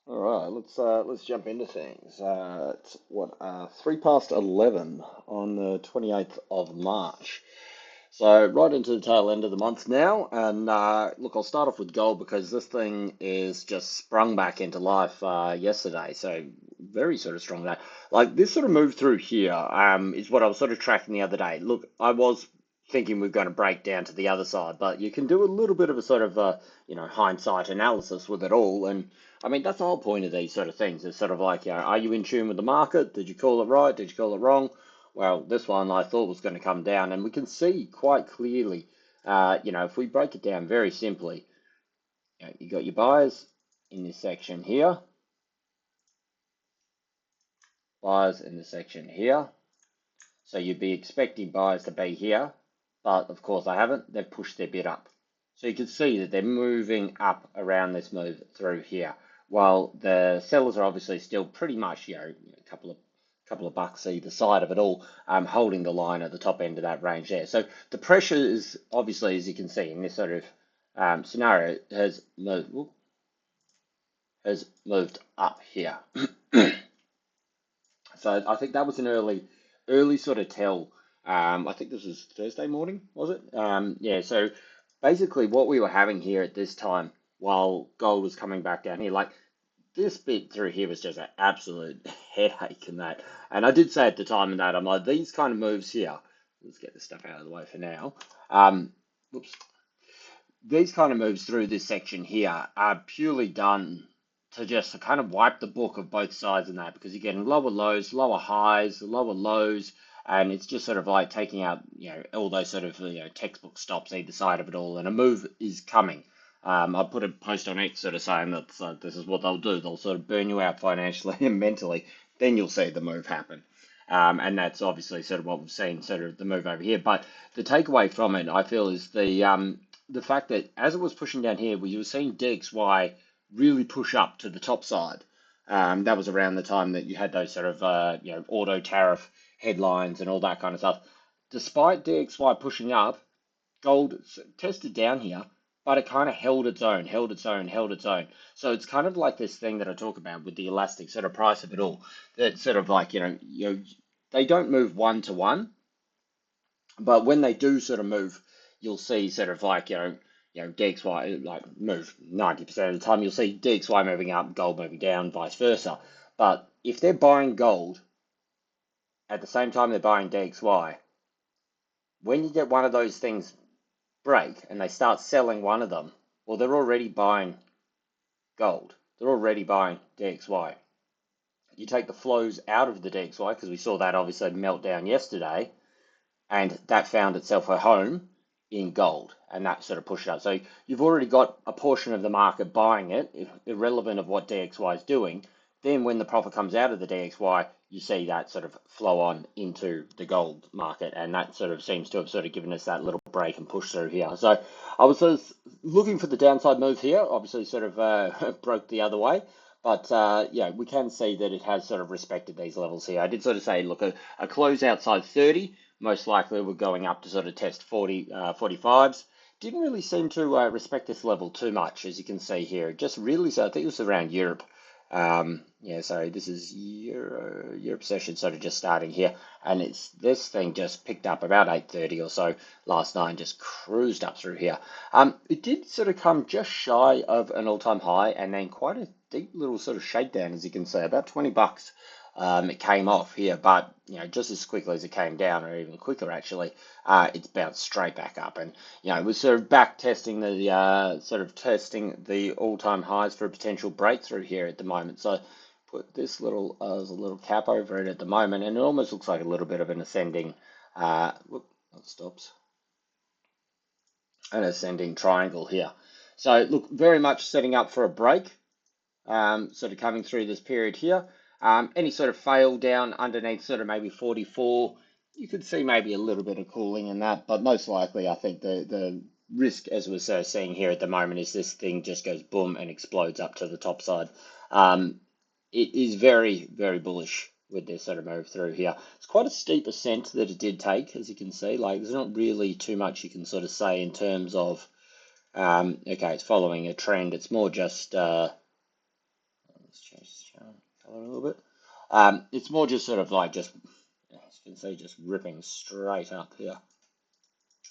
All right, let's jump into things. It's what 3 past 11 on the 28th of March. So right into the tail end of the month now, and look, I'll start off with gold because this thing is just sprung back into life yesterday. So very sort of strong day. Like this sort of move through here is what I was sort of tracking the other day. Look, I was thinking we're going to break down to the other side, but you can do a little bit of a sort of hindsight analysis with it all, and I mean that's the whole point of these sort of things. It's sort of like, are you in tune with the market? Did you call it right? Did you call it wrong? Well, this one I thought was going to come down, and we can see quite clearly, if we break it down very simply, you got your buyers in this section here, buyers in this section here. So you'd be expecting buyers to be here, but of course they haven't. They've pushed their bid up. So you can see that they're moving up around this move through here, while the sellers are obviously still pretty much, a couple of bucks either side of it all, holding the line at the top end of that range there. So the pressure is obviously, as you can see in this sort of scenario, has moved up here. So I think that was an early sort of tell. I think this was Thursday morning, was it? Yeah. So basically, what we were having here at this time, while gold was coming back down here, like this bit through here was just an absolute headache and that. And I did say at the time and that I'm like, these kind of moves here. Let's get this stuff out of the way for now. Whoops. These kind of moves through this section here are purely done to just kind of wipe the book of both sides and that, because you're getting lower lows, lower highs, lower lows, and it's just sort of like taking out, all those sort of, textbook stops either side of it all, and a move is coming. I put a post on X sort of saying that this is what they'll do. They'll sort of burn you out financially and mentally. Then you'll see the move happen. And that's obviously sort of what we've seen, sort of the move over here. But the takeaway from it, I feel, is the fact that as it was pushing down here, we were seeing DXY really push up to the top side. That was around the time that you had those sort of auto tariff headlines and all that kind of stuff. Despite DXY pushing up, gold tested down here, but it kind of held its own, held its own, held its own. So it's kind of like this thing that I talk about with the elastic sort of price of it all. That sort of like, they don't move one to one, but when they do sort of move, you'll see sort of like, DXY like move 90% of the time. You'll see DXY moving up, gold moving down, vice versa. But if they're buying gold at the same time they're buying DXY, when you get one of those things break and they start selling one of them, well, they're already buying gold. They're already buying DXY. You take the flows out of the DXY, because we saw that obviously melt down yesterday, and that found itself a home in gold, and that sort of pushed it up. So you've already got a portion of the market buying it, irrelevant of what DXY is doing. Then when the profit comes out of the DXY, you see that sort of flow on into the gold market, and that sort of seems to have sort of given us that little break and push through here. So I was sort of looking for the downside move here, obviously sort of broke the other way. But yeah, we can see that it has sort of respected these levels here. I did sort of say, look, a close outside 30, most likely we're going up to sort of test 45s. Didn't really seem to respect this level too much, as you can see here. Just really, so I think it was around Europe. Yeah, so this is Europe session sort of just starting here, and it's this thing just picked up about 8:30 or so last night and just cruised up through here. It did sort of come just shy of an all-time high, and then quite a deep little sort of shakedown, as you can see, about 20 bucks. It came off here, but just as quickly as it came down, or even quicker actually, it's bounced straight back up, and we're sort of back testing the all-time highs for a potential breakthrough here at the moment. So put this little as a little cap over it at the moment, and it almost looks like a little bit of an ascending. Whoop, that stops. An ascending triangle here. So look, very much setting up for a break, sort of coming through this period here. Any sort of fail down underneath sort of maybe 44, you could see maybe a little bit of cooling in that, but most likely I think the risk, as we're sort of seeing here at the moment, is this thing just goes boom and explodes up to the top side. It is very, very bullish with this sort of move through here. It's quite a steep ascent that it did take, as you can see. Like, there's not really too much you can sort of say in terms of, okay, it's following a trend. It's more just, let's change this color a little bit. It's more just sort of like just, as you can see, just ripping straight up here.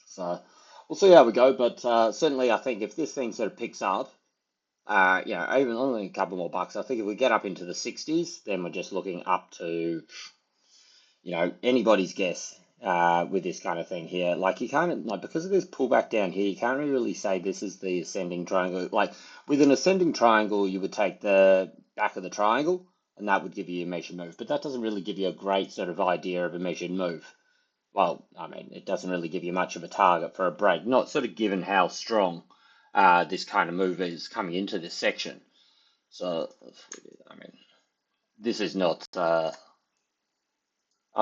So we'll see how we go, but certainly I think if this thing sort of picks up, even only a couple more bucks, I think if we get up into the 60s, then we're just looking up to, anybody's guess with this kind of thing here. Like you can't, like because of this pullback down here, you can't really say this is the ascending triangle. Like with an ascending triangle, you would take the back of the triangle, and that would give you a measured move. But that doesn't really give you a great sort of idea of a measured move. Well, I mean, it doesn't really give you much of a target for a break, not sort of given how strong this kind of move is coming into this section. So, I mean, this is not up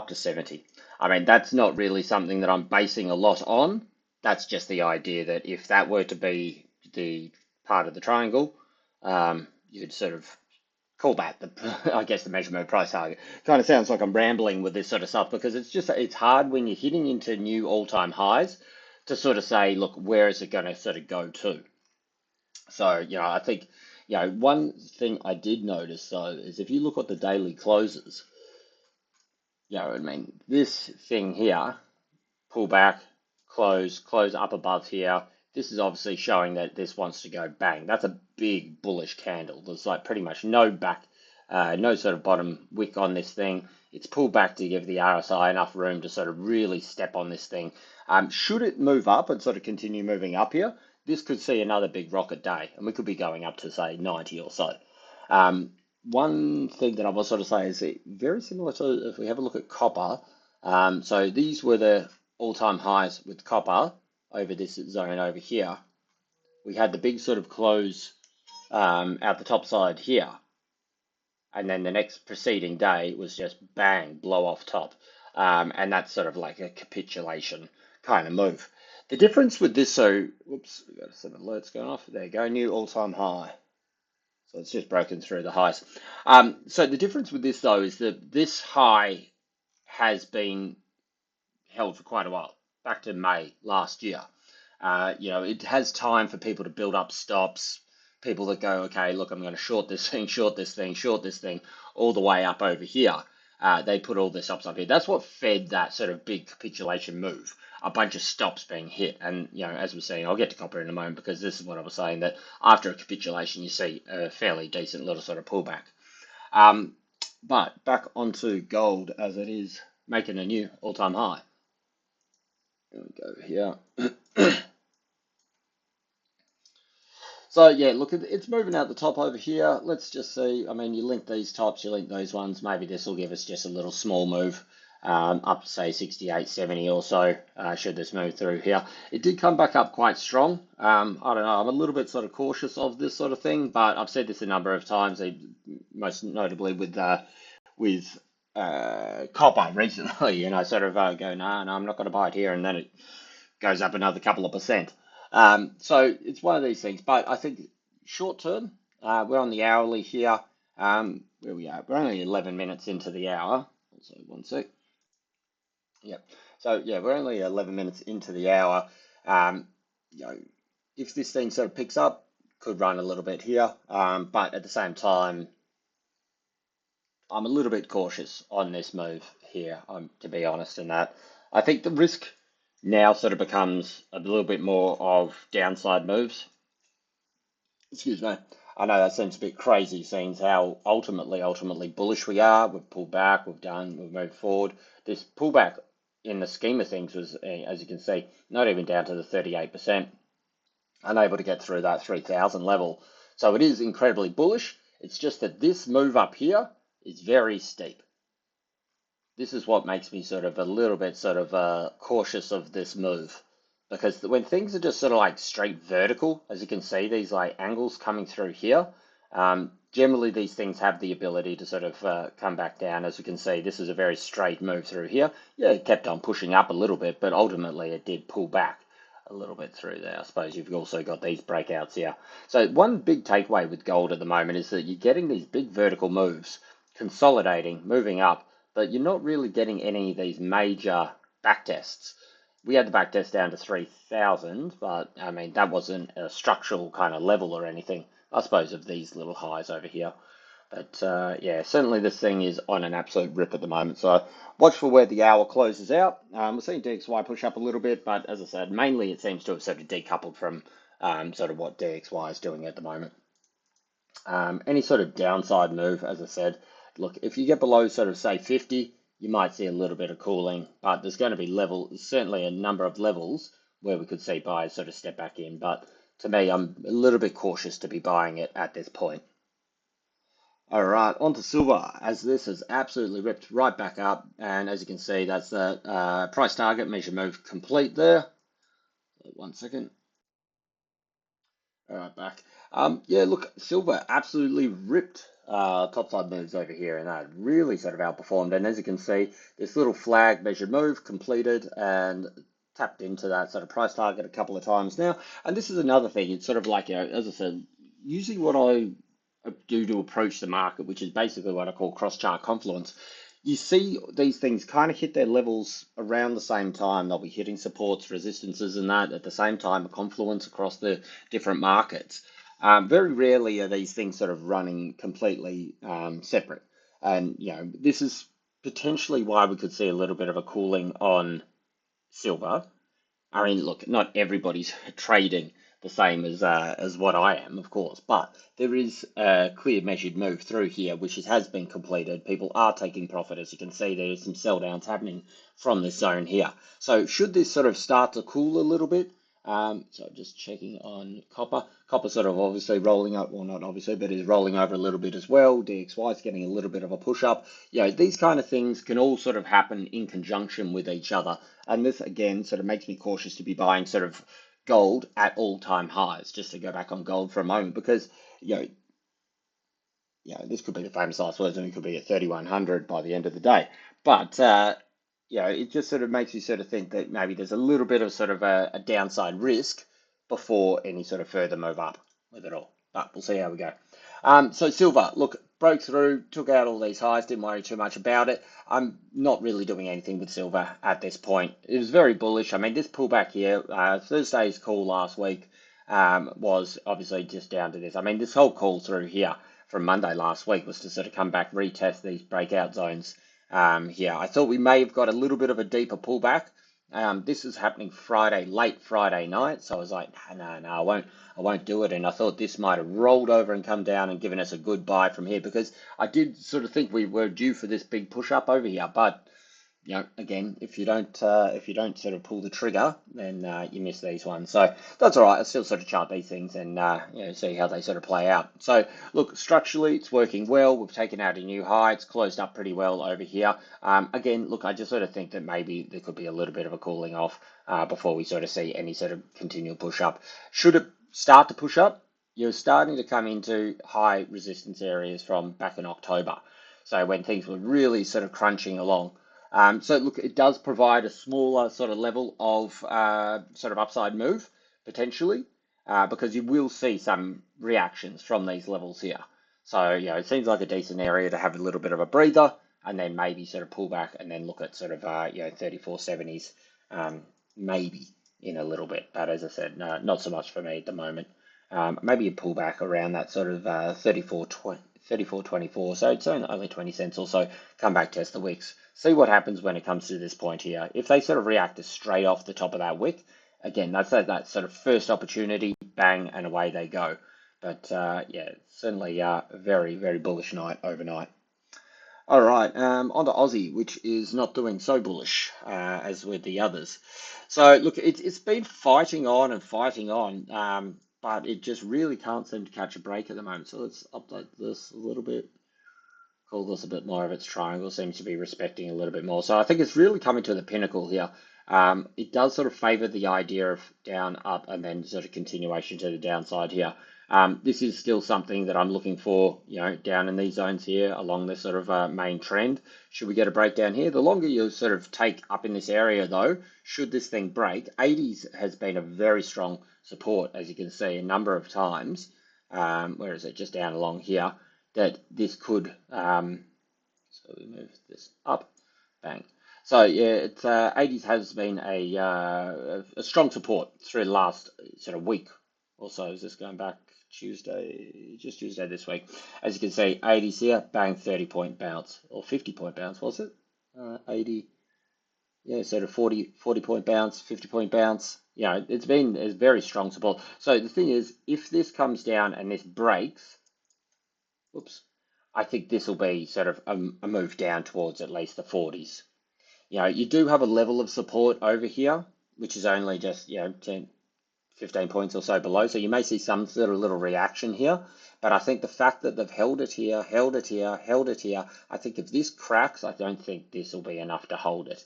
to 70. I mean, that's not really something that I'm basing a lot on. That's just the idea that if that were to be the part of the triangle, you'd sort of call that I guess the measurement price target. Kind of sounds like I'm rambling with this sort of stuff because it's hard when you're hitting into new all-time highs to sort of say, look, where is it going to sort of go to? So, I think, one thing I did notice though is if you look at the daily closes, I mean, this thing here, pull back, close up above here. This is obviously showing that this wants to go bang. That's a big bullish candle. There's like pretty much no back, no sort of bottom wick on this thing. It's pulled back to give the RSI enough room to sort of really step on this thing. Should it move up and sort of continue moving up here, this could see another big rocket day, and we could be going up to say 90 or so. One thing that I will sort of say is very similar to if we have a look at copper. So these were the all-time highs with copper over this zone over here. We had the big sort of close out the top side here. And then the next preceding day was just bang, blow off top. And that's sort of like a capitulation kind of move. The difference with this, whoops, we got some alerts going off. There you go, new all-time high. So it's just broken through the highs. So the difference with this though is that this high has been held for quite a while, back to May last year. It has time for people to build up stops, people that go, okay, look, I'm going to short this thing, short this thing, short this thing, all the way up over here. They put all the stops up here. That's what fed that sort of big capitulation move, a bunch of stops being hit. And, as we're saying, I'll get to copper in a moment because this is what I was saying, that after a capitulation, you see a fairly decent little sort of pullback. But back onto gold as it is making a new all-time high. There we go here. So yeah, look, it's moving out the top over here. Let's just see. I mean, you link these tops, you link those ones. Maybe this will give us just a little small move up to say 68, 70 or so. Should this move through here? It did come back up quite strong. I don't know. I'm a little bit sort of cautious of this sort of thing, but I've said this a number of times. Most notably with copper recently, sort of go, no, I'm not going to buy it here, and then it goes up another couple of percent. So it's one of these things, but I think short term, we're on the hourly here. Where we are, we're only 11 minutes into the hour. So one sec. Yep. So yeah, we're only 11 minutes into the hour. If this thing sort of picks up, could run a little bit here, but at the same time, I'm a little bit cautious on this move here, to be honest in that. I think the risk now sort of becomes a little bit more of downside moves. Excuse me. I know that seems a bit crazy, seeing how ultimately bullish we are. We've pulled back, we've moved forward. This pullback in the scheme of things was, as you can see, not even down to the 38%. Unable to get through that 3,000 level. So it is incredibly bullish. It's just that this move up here is very steep. This is what makes me sort of a little bit sort of cautious of this move. Because when things are just sort of like straight vertical, as you can see, these like angles coming through here, generally these things have the ability to sort of come back down. As you can see, this is a very straight move through here. Yeah, it kept on pushing up a little bit, but ultimately it did pull back a little bit through there. I suppose you've also got these breakouts here. So one big takeaway with gold at the moment is that you're getting these big vertical moves, consolidating, moving up, but you're not really getting any of these major back tests. We had the back test down to 3,000, but I mean, that wasn't a structural kind of level or anything, I suppose, of these little highs over here. But yeah, certainly this thing is on an absolute rip at the moment. So watch for where the hour closes out. We're seeing DXY push up a little bit, but as I said, mainly it seems to have sort of decoupled from sort of what DXY is doing at the moment. Any sort of downside move, as I said, look, if you get below sort of say 50, you might see a little bit of cooling, but there's going to be certainly a number of levels where we could see buyers sort of step back in. But to me, I'm a little bit cautious to be buying it at this point. All right, on to silver, as this has absolutely ripped right back up. And as you can see, that's the price target measure move complete there. 1 second. All right, back. Yeah, look, silver absolutely ripped topside moves over here, and that really sort of outperformed. And as you can see, this little flag measured move completed and tapped into that sort of price target a couple of times now. And this is another thing. It's sort of like, as I said, usually what I do to approach the market, which is basically what I call cross chart confluence. You see these things kind of hit their levels around the same time. They'll be hitting supports, resistances, and that at the same time, a confluence across the different markets. Very rarely are these things sort of running completely separate. And, this is potentially why we could see a little bit of a cooling on silver. I mean, look, not everybody's trading the same as what I am, of course, but there is a clear measured move through here, which has been completed. People are taking profit, as you can see. There's some sell downs happening from this zone here. So should this sort of start to cool a little bit? So just checking on copper. Copper sort of obviously rolling up, well, not obviously, but is rolling over a little bit as well. DXY is getting a little bit of a push up. These kind of things can all sort of happen in conjunction with each other. And this again sort of makes me cautious to be buying sort of gold at all-time highs, just to go back on gold for a moment, because you know, this could be the famous last words, and it could be at 3,100 by the end of the day. But it just sort of makes you sort of think that maybe there's a little bit of sort of a downside risk before any sort of further move up with it all. But we'll see how we go. So silver, look, broke through, took out all these highs, didn't worry too much about it. I'm not really doing anything with silver at this point. It was very bullish. I mean, this pullback here, Thursday's call last week was obviously just down to this. I mean, this whole call through here from Monday last week was to sort of come back, retest these breakout zones here. I thought we may have got a little bit of a deeper pullback. This is happening late Friday night, so I was like, no, I won't do it. And I thought this might have rolled over and come down and given us a good buy from here, because I did sort of think we were due for this big push up over here. But again, if you don't sort of pull the trigger, then you miss these ones. So that's all right. I still sort of chart these things and see how they sort of play out. So look, structurally, it's working well. We've taken out a new high. It's closed up pretty well over here. Again, look, I just sort of think that maybe there could be a little bit of a cooling off before we sort of see any sort of continual push up. Should it start to push up, you're starting to come into high resistance areas from back in October. So when things were really sort of crunching along. So look, it does provide a smaller sort of level of sort of upside move potentially, because you will see some reactions from these levels here. So it seems like a decent area to have a little bit of a breather, and then maybe sort of pull back and then look at sort of 3470s maybe in a little bit. But as I said, no, not so much for me at the moment. Maybe a pullback around that sort of 34.24, so it's only 20 cents or so. Come back, test the wicks, see what happens when it comes to this point here. If they sort of react straight off the top of that wick, again, that's that sort of first opportunity, bang, and away they go. But certainly a very, very bullish night overnight. All right, on to Aussie, which is not doing so bullish as with the others. So look, it's been fighting on and fighting on, but it just really can't seem to catch a break at the moment. So let's update this a little bit, call this a bit more of its triangle. Seems to be respecting a little bit more. So I think it's really coming to the pinnacle here. It does sort of favor the idea of down, up, and then sort of continuation to the downside here. This is still something that I'm looking for, down in these zones here along this sort of main trend. Should we get a breakdown here? The longer you sort of take up in this area though, should this thing break, 80s has been a very strong support, as you can see a number of times. Where is it? Just down along here, that this could, so we move this up, bang. So yeah, it's 80s has been a strong support through the last sort of week or so. Is this going back just Tuesday this week. As you can see, 80s here, bang, 30-point bounce, or 50-point bounce, was it? 80, yeah, sort of 40-point bounce, 50-point bounce. You know, it's been a very strong support. So the thing is, if this comes down and this breaks, whoops, I think this will be sort of a move down towards at least the 40s. You know, you do have a level of support over here, which is only just, you know, 10, 15 points or so below. So you may see some sort of little reaction here. But I think the fact that they've held it here, held it here, held it here, I think if this cracks, I don't think this will be enough to hold it.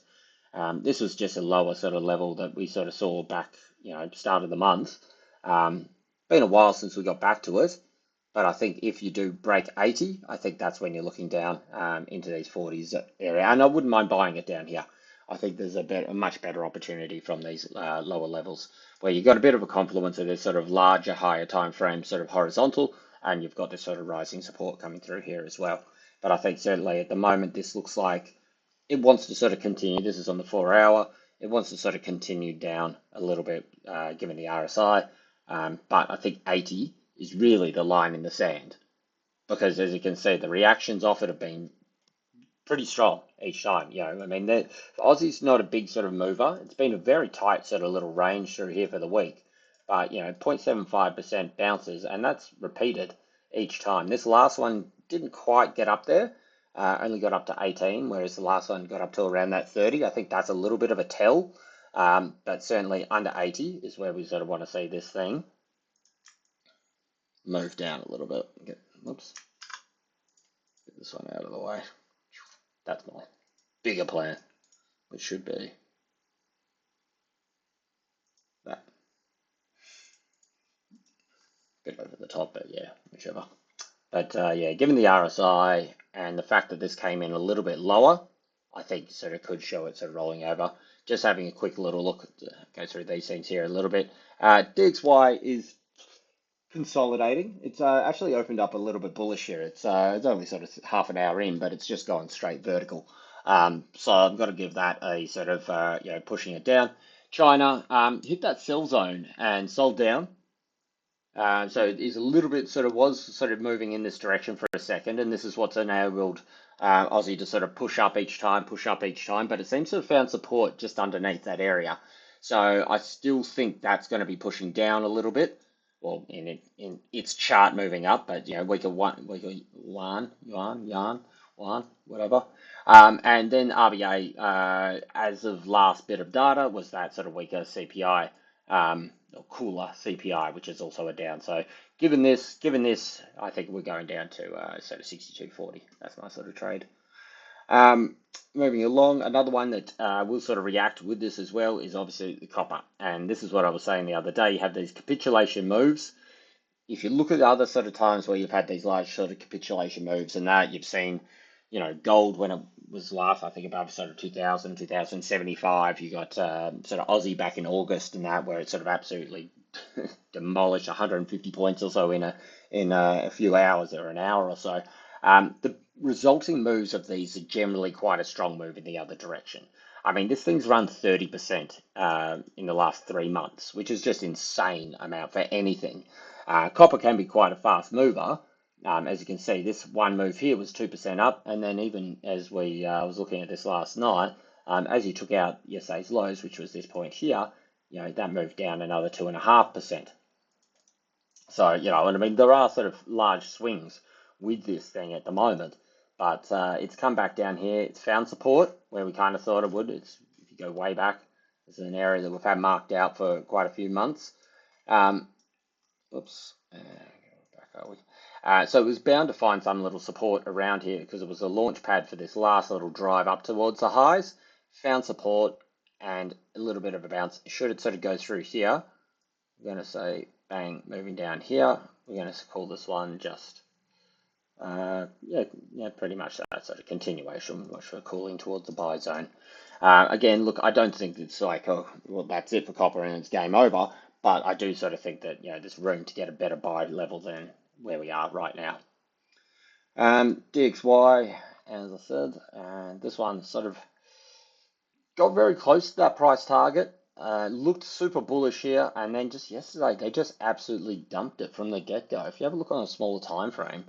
This was just a lower sort of level that we sort of saw back, you know, start of the month. Been a while since we got back to it. But I think if you do break 80, I think that's when you're looking down into these 40s area. And I wouldn't mind buying it down here. I think there's a much better opportunity from these lower levels where you've got a bit of a confluence of this sort of larger, higher time frame, sort of horizontal, and you've got this sort of rising support coming through here as well. But I think certainly at the moment, this looks like it wants to sort of continue. This is on the 4 hour. It wants to sort of continue down a little bit, given the RSI. But I think 80 is really the line in the sand because, as you can see, the reactions off it have been pretty strong each time. You know, I mean, Aussie's not a big sort of mover. It's been a very tight sort of little range through here for the week. But, you know, 0.75% bounces, and that's repeated each time. This last one didn't quite get up there. Only got up to 18, whereas the last one got up to around that 30. I think that's a little bit of a tell, but certainly under 80 is where we sort of want to see this thing move down a little bit. Whoops, get this one out of the way. That's my bigger plan, which should be that. Bit over the top, but yeah, whichever. But yeah, given the RSI and the fact that this came in a little bit lower, I think sort of could show it sort of rolling over. Just having a quick little look, go through these things here a little bit. DXY is consolidating. It's actually opened up a little bit bullish here. It's only sort of half an hour in, but it's just gone straight vertical. So I've got to give that a sort of you know, pushing it down. China hit that sell zone and sold down. So it is a little bit was sort of moving in this direction for a second, and this is what's enabled Aussie to sort of push up each time, but it seems to have found support just underneath that area. So I still think that's going to be pushing down a little bit. Well, in its chart moving up, but you know, week one, yuan, whatever. And then RBA, as of last bit of data, was that sort of weaker CPI. Or cooler CPI, which is also a down. So given this, I think we're going down to sort of 62.40. That's my sort of trade. Moving along, another one that will sort of react with this as well is obviously the copper. And this is what I was saying the other day. You have these capitulation moves. If you look at other sort of times where you've had these large sort of capitulation moves and that, you've seen, you know, gold when it was last, I think above sort of 2000, 2075, you got sort of Aussie back in August and that, where it sort of absolutely demolished 150 points or so in a few hours or an hour or so. The resulting moves of these are generally quite a strong move in the other direction. I mean, this thing's run 30% in the last 3 months, which is just insane amount for anything. Copper can be quite a fast mover. As you can see, this one move here was 2% up, and then even as we was looking at this last night, as you took out yesterday's lows, which was this point here, you know, that moved down another 2.5%. So, you know, and I mean, there are sort of large swings with this thing at the moment, but it's come back down here. It's found support where we kind of thought it would. If you go way back, this is an area that we've had marked out for quite a few months. Oops, back are we? So it was bound to find some little support around here because it was a launch pad for this last little drive up towards the highs. Found support and a little bit of a bounce. Should it sort of go through here, we're going to say bang, moving down here. We're going to call this one just, yeah, pretty much that sort of continuation, much for cooling towards the buy zone. Again, look, I don't think it's like, oh, well, that's it for copper and it's game over. But I do sort of think that, you know, there's room to get a better buy level than where we are right now. DXY, as I said, and this one sort of got very close to that price target. looked super bullish here, and then just yesterday they just absolutely dumped it from the get-go. If you have a look on a smaller time frame,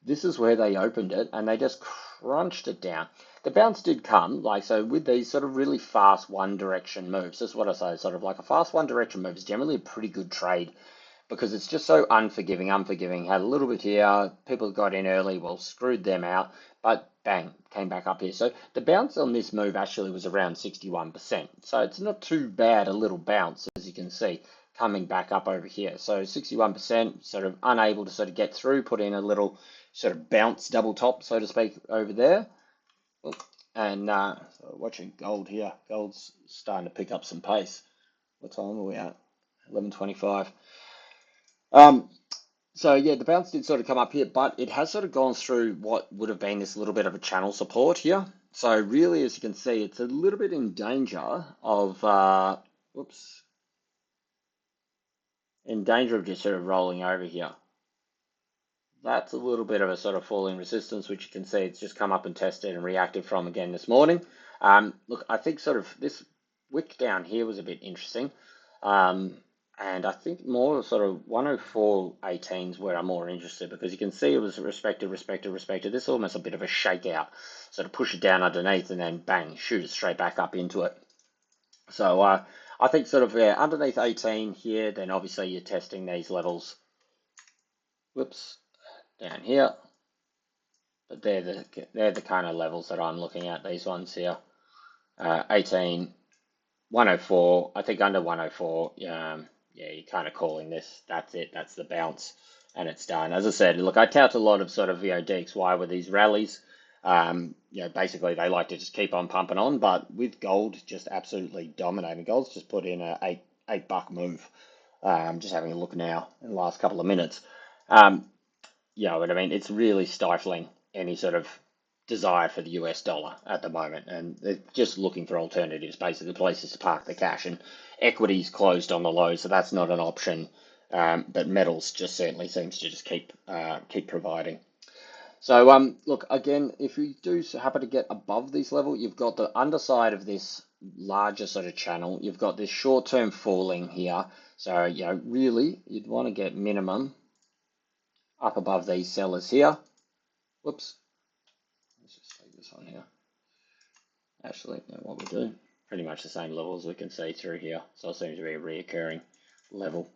this is where they opened it, and they just crunched it down. The bounce did come, like so, with these sort of really fast one direction moves. This is what I say, sort of like a fast one direction move is generally a pretty good trade because it's just so unforgiving. Had a little bit here, people got in early, well, screwed them out, but bang, came back up here. So the bounce on this move actually was around 61%. So it's not too bad a little bounce, as you can see, coming back up over here. So 61%, sort of unable to sort of get through, put in a little sort of bounce double top, so to speak, over there. And so watching gold here. Gold's starting to pick up some pace. What time are we at? 11:25. So yeah, the bounce did sort of come up here, but it has sort of gone through what would have been this little bit of a channel support here. So really, as you can see, it's a little bit in danger of, whoops, in danger of just sort of rolling over here. That's a little bit of a sort of falling resistance, which you can see it's just come up and tested and reacted from again this morning. Look, I think sort of this wick down here was a bit interesting. And I think more sort of 104.18 is where I'm more interested because you can see it was respected. This is almost a bit of a shakeout. Sort of push it down underneath and then bang, shoot it straight back up into it. So I think sort of underneath 18 here, then obviously you're testing these levels. Whoops, down here. But they're the kind of levels that I'm looking at, these ones here. 18, 104, I think under 104, yeah, you're kind of calling this. That's it. That's the bounce, and it's done. As I said, look, I tout a lot of sort of DXY with these rallies. Basically they like to just keep on pumping on, but with gold just absolutely dominating, gold's just put in a $8 move. Just having a look now in the last couple of minutes. You know what I mean? It's really stifling any sort of desire for the US dollar at the moment, and they're just looking for alternatives, basically places to park the cash. And equities closed on the low, so that's not an option. But metals just certainly seems to just keep providing. So look, again, if you do happen to get above this level, you've got the underside of this larger sort of channel. You've got this short-term falling here. So really, you'd want to get minimum up above these sellers here. Whoops. Let's just leave this on here. Actually, no, what we do, pretty much the same levels we can see through here. So it seems to be a reoccurring level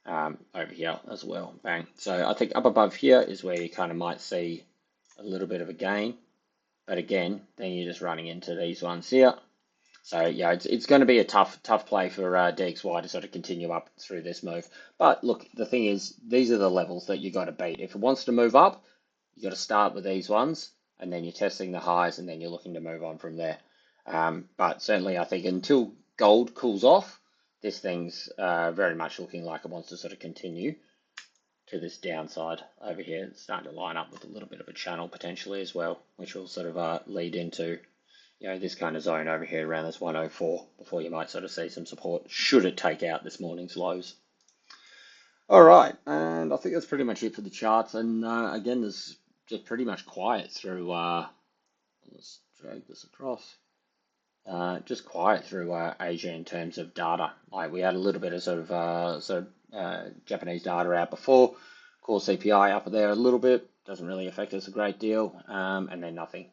over here as well. Bang. So I think up above here is where you kind of might see a little bit of a gain. But again, then you're just running into these ones here. So yeah, it's going to be a tough play for DXY to sort of continue up through this move. But look, the thing is, these are the levels that you got to beat. If it wants to move up, you got to start with these ones, and then you're testing the highs, and then you're looking to move on from there. But certainly, I think until gold cools off, this thing's very much looking like it wants to sort of continue to this downside over here. It's starting to line up with a little bit of a channel potentially as well, which will sort of lead into this kind of zone over here around this 104 before you might sort of see some support should it take out this morning's lows. All right, and I think that's pretty much it for the charts. And again, there's just pretty much quiet through. Let's drag this across. Just quiet through Asia in terms of data. Like we had a little bit of sort of Japanese data out before. Core CPI up there a little bit. Doesn't really affect us a great deal. And then nothing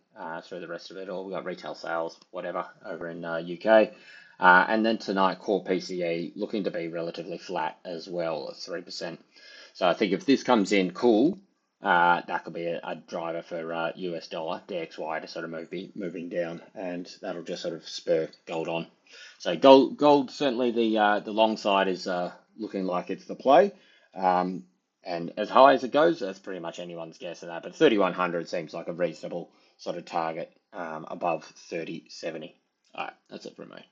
through the rest of it all. We got retail sales, whatever, over in UK. And then tonight, core PCE looking to be relatively flat as well at 3%. So I think if this comes in cool, that could be a driver for US dollar, DXY, to sort of moving down, and that'll just sort of spur gold on. So gold certainly the long side is looking like it's the play. And as high as it goes, that's pretty much anyone's guess of that. But 3100 seems like a reasonable sort of target above 3070. All right, that's it from me.